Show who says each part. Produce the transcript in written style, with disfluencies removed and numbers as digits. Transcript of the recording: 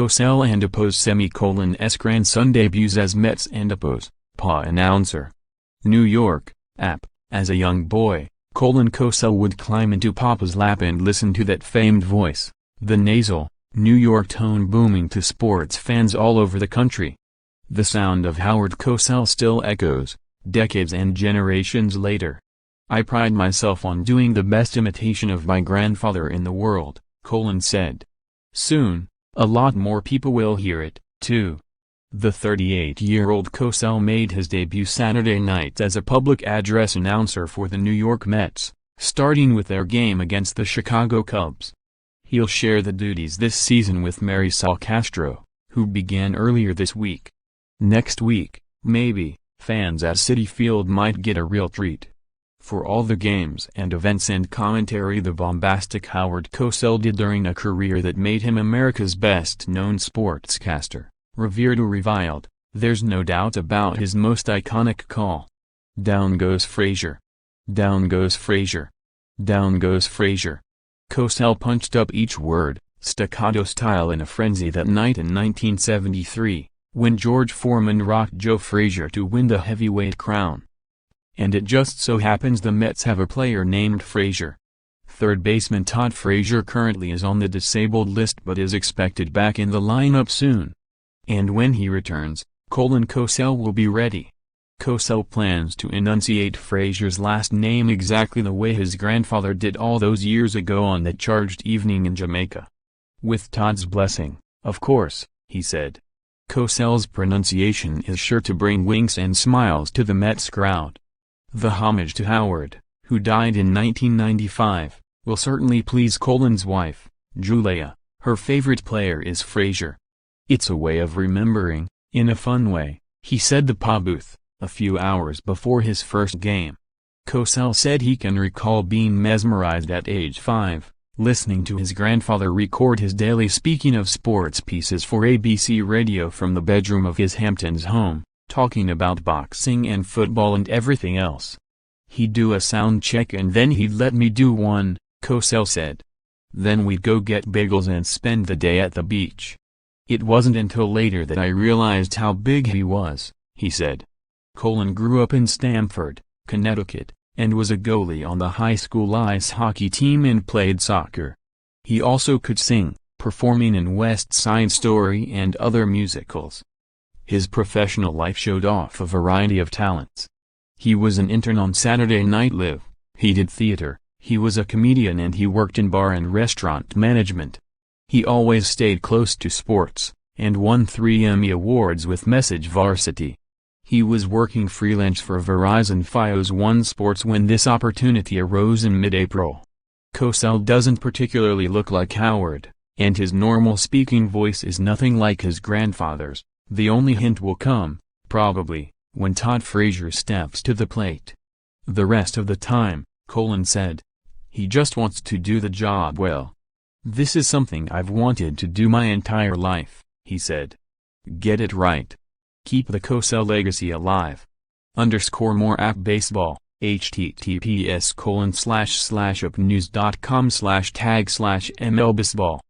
Speaker 1: Cosell&apos semicolon grandson debuts as Mets&apos, PA announcer. New York, App. As a young boy, Colin Cosell would climb into Papa's lap and listen to that famed voice, the nasal, New York tone booming to sports fans all over the country. The sound of Howard Cosell still echoes, decades and generations later. "I pride myself on doing the best imitation of my grandfather in the world," Colin said. "Soon, a lot more people will hear it, too." The 38-year-old Cosell made his debut Saturday night as a public address announcer for the New York Mets, starting with their game against the Chicago Cubs. He'll share the duties this season with Marisol Castro, who began earlier this week. Next week, maybe, fans at Citi Field might get a real treat. For all the games and events and commentary the bombastic Howard Cosell did during a career that made him America's best-known sportscaster, revered or reviled, there's no doubt about his most iconic call. "Down goes Frazier. Down goes Frazier. Down goes Frazier." Cosell punched up each word, staccato style in a frenzy that night in 1973, when George Foreman rocked Joe Frazier to win the heavyweight crown. And it just so happens the Mets have a player named Frazier. Third baseman Todd Frazier currently is on the disabled list but is expected back in the lineup soon. And when he returns, Colin Cosell will be ready. Cosell plans to enunciate Frazier's last name exactly the way his grandfather did all those years ago on that charged evening in Jamaica. "With Todd's blessing, of course," he said. Cosell's pronunciation is sure to bring winks and smiles to the Mets crowd. The homage to Howard, who died in 1995, will certainly please Colin's wife, Julia. Her favorite player is Frazier. "It's a way of remembering, in a fun way," he said the PA booth, a few hours before his first game. Cosell said he can recall being mesmerized at age 5, listening to his grandfather record his daily speaking of sports pieces for ABC Radio from the bedroom of his Hamptons home, talking about boxing and football and everything else. "He'd do a sound check and then he'd let me do one," Cosell said. "Then we'd go get bagels and spend the day at the beach. It wasn't until later that I realized how big he was," he said. Colin grew up in Stamford, Connecticut, and was a goalie on the high school ice hockey team and played soccer. He also could sing, performing in West Side Story and other musicals. His professional life showed off a variety of talents. He was an intern on Saturday Night Live, he did theater, he was a comedian and he worked in bar and restaurant management. He always stayed close to sports, and won 3 Emmy Awards with Message Varsity. He was working freelance for Verizon Fios One Sports when this opportunity arose in mid-April. Cosell doesn't particularly look like Howard, and his normal speaking voice is nothing like his grandfather's. The only hint will come, probably, when Todd Frazier steps to the plate. The rest of the time, Colin said, he just wants to do the job well. "This is something I've wanted to do my entire life," he said. "Get it right. Keep the Cosell legacy alive." _more app baseball, https://upnews.com/tag/mlbaseball